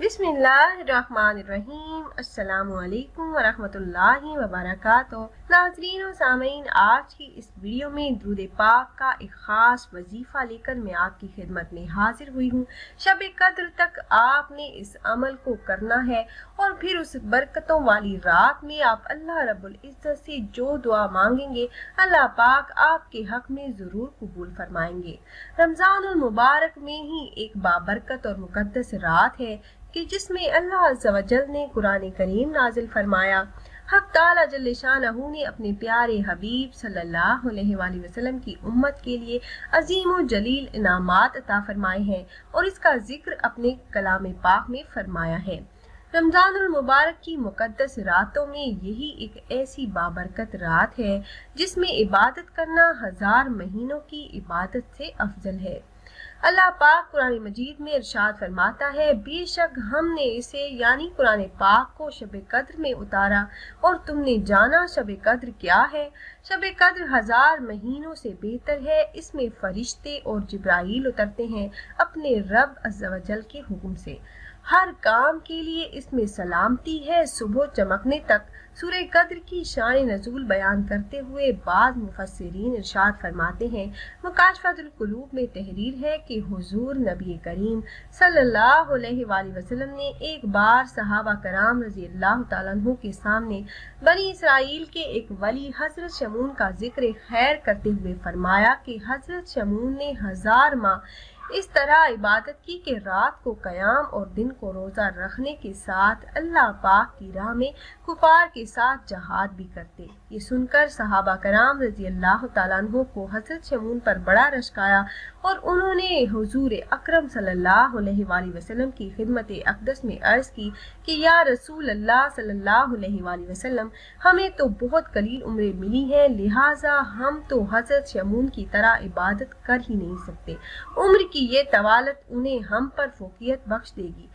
बिस्मिल्लाहिर्रहमानिर्रहीम। अस्सलामु अलैकुम वरहमतुल्लाहि वबरकातुहू। नाज़रीन और सामीन, आज की इस वीडियो में दुरूद पाक का एक ख़ास वजीफ़ा लेकर मैं आपकी खिदमत में हाजिर हुई हूँ। शब कद्र तक आपने इस अमल को करना है और फिर उस बरकतों वाली रात में आप अल्लाह रब्बुल इज़्ज़त से जो दुआ मांगेंगे अल्लाह पाक आपके हक में ज़रूर कबूल फरमाएंगे। रमज़ानुल मुबारक में ही एक बाबरकत और मुक़द्दस रात है कि जिसमें अल्लाह अज़्ज़ा व जल ने कुरान करीम नाजिल फरमाया। हक़ ताला जल्ले शानहू ने अपने प्यारे हबीब सल्लल्लाहु अलैहि वसल्लम की उम्मत के लिए अजीम व जलील इनामात अता फरमाए हैं और इसका जिक्र अपने कलाम पाक में फरमाया है। रमज़ानुल मुबारक की मुक़द्दस रातों में यही एक ऐसी बाबरकत रात है जिसमें इबादत करना 1000 महीनों की इबादत से अफजल है। अल्लाह पाक कुरान मजीद में इरशाद फरमाता है, बेशक हमने इसे यानी कुरान पाक को शब कद्र में उतारा और तुमने जाना शब कद्र क्या है। शब कद्र 1000 महीनों से बेहतर है। इसमें फरिश्ते और जिब्राइल उतरते हैं अपने रब अज़्ज़ा व जल के हुक्म से। हर काम के लिए इसमें सलामती है सुबह चमकने तक। सूरह कद्र की शान नज़ूल बयान करते हुए बाद मुफस्सिरीन इरशाद फरमाते हैं, मुकाशफतुल कुलूब में तहरीर है कि हुजूर नबी करीम सल्लल्लाहु अलैहि वसल्लम ने एक बार सहाबा कराम रज़ी अल्लाह तआला अन्हु के सामने बनी इसराइल के एक वली हजरत शमून का जिक्र खैर करते हुए फरमाया कि हजरत शमून ने 1000 माह इस तरह इबादत की कि रात को कयाम और दिन को रोजा रखने के साथ अल्लाह पाक की राह में कुफार के साथ जहाद भी करते। ये सुनकर सहाबा कराम रज़ी अल्लाह तआला अन्हु को हजरत शमून पर बड़ा रश्क आया और उन्होंने हुजूर अकरम सल्लल्लाहु अलैहि वसल्लम की खिदमत अक़दस में अर्ज की कि या रसूल अल्लाह सल्लल्लाहु अलैहि वसल्लम, हमें तो बहुत कलील उम्रें मिली हैं, लिहाजा हम तो हजरत शमून की तरह इबादत कर ही नहीं सकते। उम्र की ये तवालत उन्हें हम पर फोकियत बख्श देगी।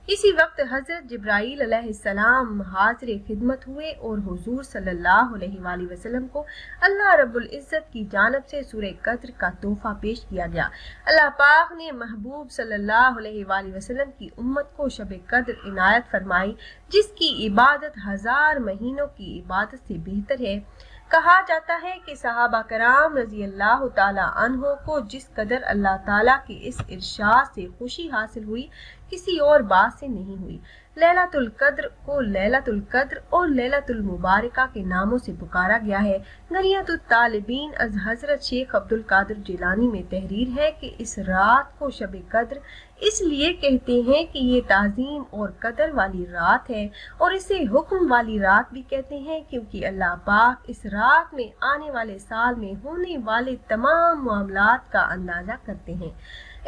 इसी वक्त हजरत जिब्राइल अलैहिस्सलाम हाजिर खिदमत हुए और हुजूर सल्लल्लाहु अलैहि वसल्लम को अल्लाह रब्बुल इज़्ज़त की जानिब से सूरह कद्र का तोहफा पेश किया गया। अल्लाह पाक ने महबूब सल्लल्लाहु अलैहि वसल्लम की उम्मत को शब कद्र इनायत फरमाई, जिसकी इबादत 1000 महीनों की इबादत से बेहतर है। कहा जाता है कि सहाबा कराम रज़ी अल्लाह तआला अन्हो को जिस कदर अल्लाह ताला के इस इरशाद से खुशी हासिल हुई किसी और बात से नहीं हुई। लैलतुल कद्र को लैलतुल कद्र और लैलतुल मुबारका के नामों से पुकारा गया है। गनियतुत तालिबीन अज हजरत शेख अब्दुल कादिर जिलानी में तहरीर है कि इस रात को शब कद्र इसलिए कहते हैं कि ये ताज़ीम और कदर वाली रात है और इसे हुक्म वाली रात भी कहते हैं क्योंकि अल्लाह पाक इस रात में आने वाले साल में होने वाले तमाम मामलात का अंदाजा करते हैं।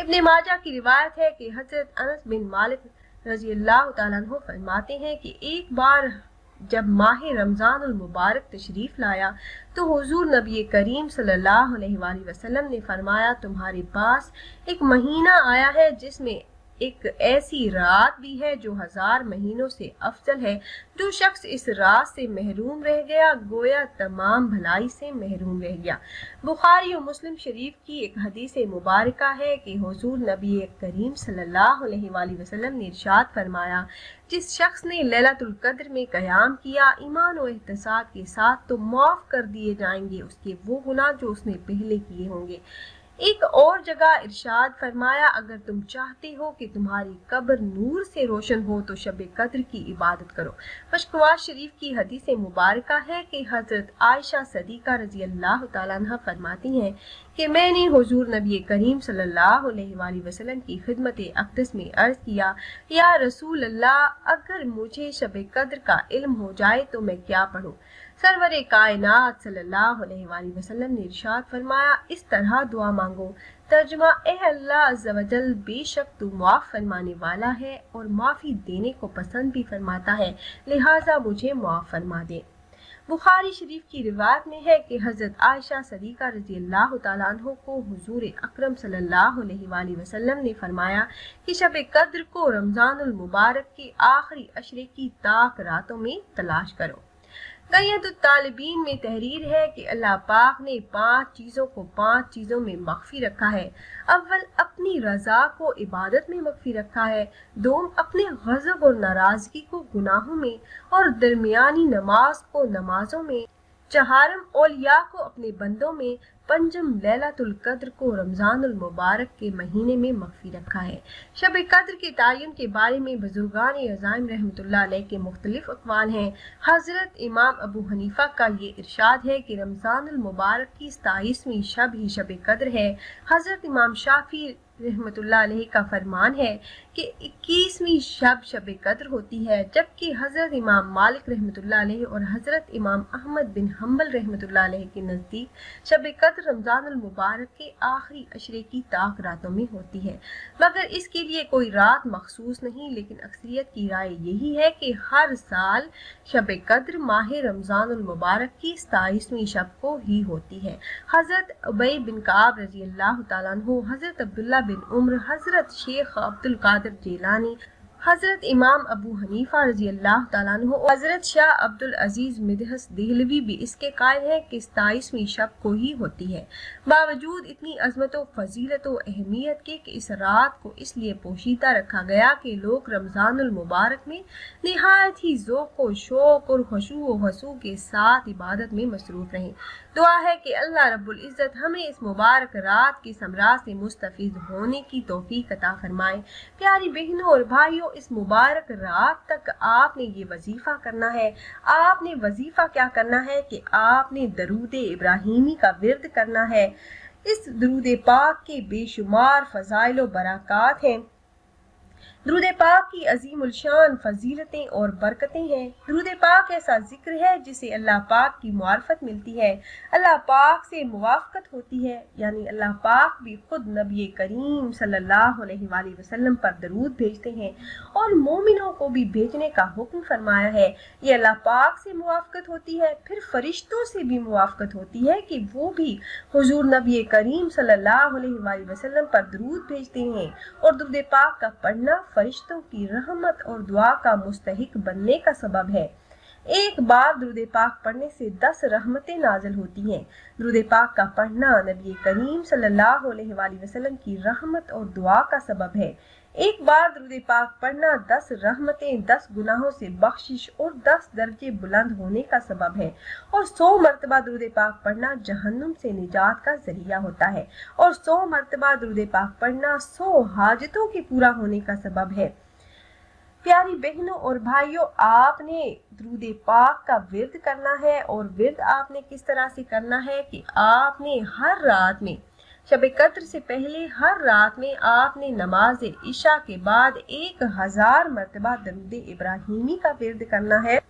इब्ने माजा की रिवायत है कि हजरत अनस बिन मालिक रज़ी अल्लाह तआला अन्हु फरमाते हैं कि एक बार जब माह रमज़ानुल मुबारक तशरीफ लाया तो हुजूर नबी करीम सल्लल्लाहु अलैहि वसल्लम ने फरमाया, तुम्हारे पास एक महीना आया है जिसमें एक ऐसी रात भी है जो 1000 महीनों से अफजल है। जो शख्स इस रात से महरूम रह गया गोया तमाम भलाई से महरूम रह गया। बुखारी और मुस्लिम शरीफ की एक हदीस मुबारका है कि हुजूर नबी करीम सल्लल्लाहु अलैहि वसल्लम ने इरशाद फरमाया, जिस शख्स ने लैलतुल कद्र में कयाम किया ईमान और एहतिसाब के साथ तो माफ कर दिए जाएंगे उसके वो गुनाह जो उसने पहले किए होंगे। एक और जगह इरशाद फरमाया, अगर तुम चाहते हो कि तुम्हारी कब्र नूर से रोशन हो तो शब कद्र की इबादत करो। मशकवात शरीफ की हदीस मुबारका है कि हजरत आयशा सदीका रज़ी अल्लाह तआला अन्हा फरमाती हैं कि मैंने हुजूर नबी करीम सल्लल्लाहु अलैहि वसल्लम की खिदमत अक़दस में अर्ज किया, या रसूल अल्लाह, अगर मुझे शब कद्र का इल्म हो जाए तो मैं क्या पढ़ूं। सरवरे कायनात सल्लल्लाहु अलैहि वसल्लम ने इरशाद फरमाया, इस तरह दुआ मांगो। तर्जुमा, ए अल्लाह अज़्ज़ा व जल, बेशक तू माफ फरमाने वाला है और माफी देने को पसंद भी फरमाता है, लिहाजा मुझे माफ फरमा दे। बुखारी शरीफ की रिवायत में है कि हजरत आयशा सदीका रज़ी अल्लाह तआला अन्हु को हुजूर अकरम सल्लल्लाहु अलैहि वसल्लम ने फरमाया कि शब कद्र को रमज़ानुल मुबारक के आखिरी अशरे की ताक रातों में तलाश करो। कैयत तालिबीन में तहरीर है कि अल्लाह पाक ने 5 चीज़ों को 5 चीज़ों में मख्फी रखा है। अव्वल अपनी रज़ा को इबादत में मख्फी रखा है, दोम अपने गज़ब और नाराज़गी को गुनाहों में, और दरमियानी नमाज को नमाजों में, चहारम औलिया को अपने बंदों में, पंजम लैलतुल कद्र को रमज़ानुल मुबारक के महीने में मख्फी रखा है। शब कद्र के तयन के बारे में बुजुर्गान अज़ाइम रहमतुल्लाह अलैह के मुख्तलिफ अक़वाल हैं। हज़रत इमाम अबू हनीफ़ा का ये इरशाद है कि रमज़ानुल मुबारक की 27वीं शब ही शब कद्र है। हज़रत इमाम शाफ़ी रहमतुल्लाह अलैह का फरमान है कि 21वीं शब शब कद्र होती है, जबकि हज़रत इमाम मालिक रहमतुल्लाह अलैह और हज़रत इमाम अहमद बिन हम्बल रहमतुल्लाह अलैह के नज़दीक शब कद्र रमज़ानुल मुबारक के आखिरी अशरे की ताक रातों में होती है, मगर इसके लिए कोई रात मखसूस नहीं। लेकिन अक्सरियत की राय यही है कि हर साल शब कद्र माह रमज़ानुल मुबारक की 27वीं शब को ही होती है। हज़रत उबई बिन काब रज़ी अल्लाह तआला अन्हु, हज़रत अब्दुल्ला बिन उम्र, हज़रत शेख अब्दुल कादिर जेलानी, हज़रत इमाम अबू हनीफा रज़ी अल्लाह तआला अन्हु, हज़रत शाह अब्दुल अजीज मिदहस देहलवी भी इसके कायल हैं कि 27वीं शब को ही होती है। बावजूद इतनी अजमत व फजीलत व अहमियत के कि इस रात को इसलिए पोशीदा रखा गया कि लोग रमज़ानुल मुबारक में निहायत ही ज़ौक़ व शौक़ और खुशू व हसू के साथ इबादत में मसरूफ़ रहें। दुआ है कि अल्लाह रब्बुल इज़्ज़त हमें इस मुबारक रात के समरा से मुस्तफ़ीज़ होने की तौफ़ीक़ अता फरमाए। प्यारी बहनों और भाइयों, इस मुबारक रात तक आपने ये वजीफा करना है। आपने वजीफा क्या करना है कि आपने दरूद इब्राहिमी का विर्द करना है। इस दरूद पाक के बेशुमार फ़ज़ाइल व बरक़ात हैं। दरूद पाक की अजीमुल शान फजीलतें और बरकतें हैं। दरूद पाक ऐसा जिक्र है जिसे अल्लाह पाक की मुआरफत मिलती है, अल्लाह पाक से मुवाफ़क़त होती है, यानी अल्लाह पाक भी खुद नबी करीम सल्लल्लाहु अलैहि वसल्लम पर दरूद भेजते हैं और मोमिनों को भी भेजने का हुक्म फरमाया है। ये अल्लाह पाक से मुवाफ़क़त होती है, फिर फरिश्तों से भी मुवाफ़क़त होती है कि वो भी हुजूर नबी करीम सल्लल्लाहु अलैहि वसल्लम पर दरूद भेजते हैं। और दरूद पाक का पढ़ना फरिश्तों की रहमत और दुआ का मुस्तहिक बनने का सबब है। एक बार दरूद पाक पढ़ने से 10 रहमतें नाज़िल होती हैं। दरूद पाक का पढ़ना नबी करीम सल्लल्लाहु अलैहि वसल्लम की रहमत और दुआ का सबब है। एक बार दरूद पाक पढ़ना 10 रहमतें, 10 गुनाहों से बख्शिश और 10 दर्जे बुलंद होने का सबब है। और 100 मरतबा दरूद पाक पढ़ना जहन्नुम से निजात का जरिया होता है। और 100 मरतबा दरूद पाक पढ़ना 100 हाजतों के पूरा होने का सबब है। प्यारी बहनों और भाइयों, आपने दरूद पाक का विर्द करना है। और विर्द आपने किस तरह से करना है कि आपने हर रात में शब कद्र से पहले हर रात में आपने नमाज इशा के बाद 1000 मरतबा दरूद इब्राहिमी का विर्द करना है।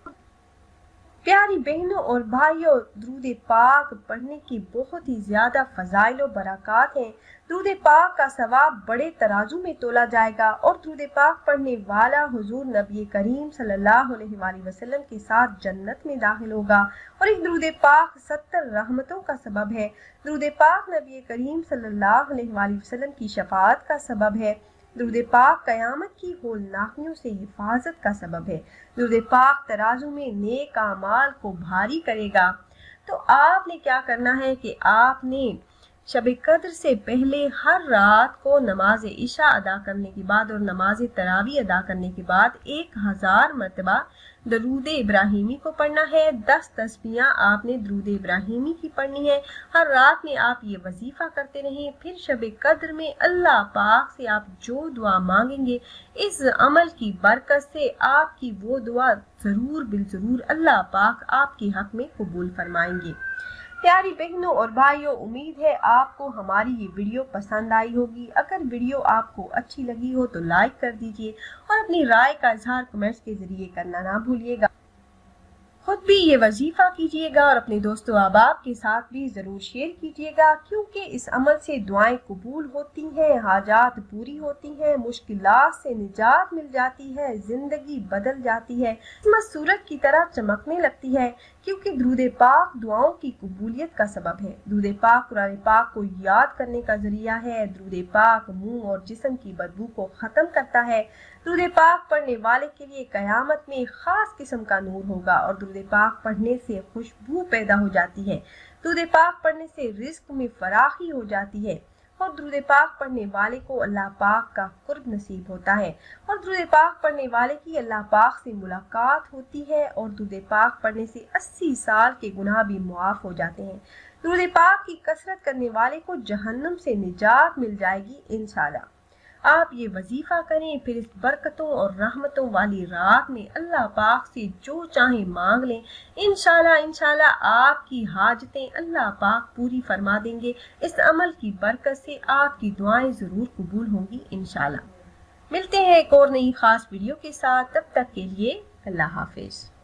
प्यारी बहनों और भाइयों, दरूद पाक पढ़ने की बहुत ही ज्यादा फजाइल और बरक़ात हैं। दरूद पाक का सवाब बड़े तराजू में तोला जाएगा और दरूद पाक पढ़ने वाला हुजूर नबी करीम सल्लल्लाहु अलैहि वसल्लम के साथ जन्नत में दाखिल होगा। और एक दरूद पाक 70 रहमतों का सबब है। दरूद पाक नबी करीम सल्लल्लाहु अलैहि वसल्लम की शफाअत का सबब है। दरूद पाक क़यामत की होलनाकियों से हिफाजत का सबब है। दरूद पाक तराजू में नेक आमाल को भारी करेगा। तो आपने क्या करना है कि आपने शब कद्र से पहले हर रात को नमाज इशा अदा करने के बाद और नमाज तरावी अदा करने के बाद 1000 मरतबा दरूद इब्राहिमी को पढ़ना है। 10 तस्बीहां आपने दरूद इब्राहिमी की पढ़नी है। हर रात में आप ये वजीफा करते रहें। फिर शब कद्र में अल्लाह पाक से आप जो दुआ मांगेंगे, इस अमल की बरकत से आपकी वो दुआ जरूर बिलजरूर अल्लाह पाक आपके हक में कबूल फरमाएंगे। प्यारी बहनों और भाइयों, उम्मीद है आपको हमारी ये वीडियो पसंद आई होगी। अगर वीडियो आपको अच्छी लगी हो तो लाइक कर दीजिए और अपनी राय का इजहार कमेंट्स के जरिए करना ना भूलिएगा। खुद भी ये वजीफा कीजिएगा और अपने दोस्तों अहबाब के साथ भी जरूर शेयर कीजिएगा, क्योंकि इस अमल से दुआएं कबूल होती हैं, हाजात पूरी होती हैं, मुश्किलात से निजात मिल जाती है, जिंदगी बदल जाती है, सूरज की तरह चमकने लगती है, क्योंकि दरूद पाक दुआओं की कबूलियत का सबब है। दरूद पाक कुरान पाक को याद करने का जरिया है। दरूद पाक मुंह और जिस्म की बदबू को खत्म करता है। درود پاک پڑھنے والے کے لیے قیامت میں ایک خاص قسم کا نور ہوگا اور درود پاک پڑھنے سے خوشبو پیدا ہو جاتی ہے۔ درود پاک پڑھنے سے رزق میں فراخی ہو جاتی ہے اور درود پاک پڑھنے والے کو اللہ پاک کا قرب نصیب ہوتا ہے اور درود پاک پڑھنے والے کی اللہ پاک سے ملاقات ہوتی ہے اور درود پاک پڑھنے سے 80 سال کے گناہ بھی معاف ہو جاتے ہیں۔ درود پاک کی کثرت کرنے والے کو جہنم سے نجات مل جائے گی انشاءاللہ۔ آپ یہ وظیفہ کریں، پھر اس برکتوں اور رحمتوں والی رات میں اللہ پاک سے جو چاہیں مانگ لیں، انشاءاللہ آپ کی حاجتیں اللہ پاک پوری فرما دیں گے۔ اس عمل کی برکت سے آپ کی دعائیں ضرور قبول ہوں گی انشاءاللہ۔ ملتے ہیں ایک اور نئی خاص ویڈیو کے ساتھ، تب تک کے لیے اللہ حافظ۔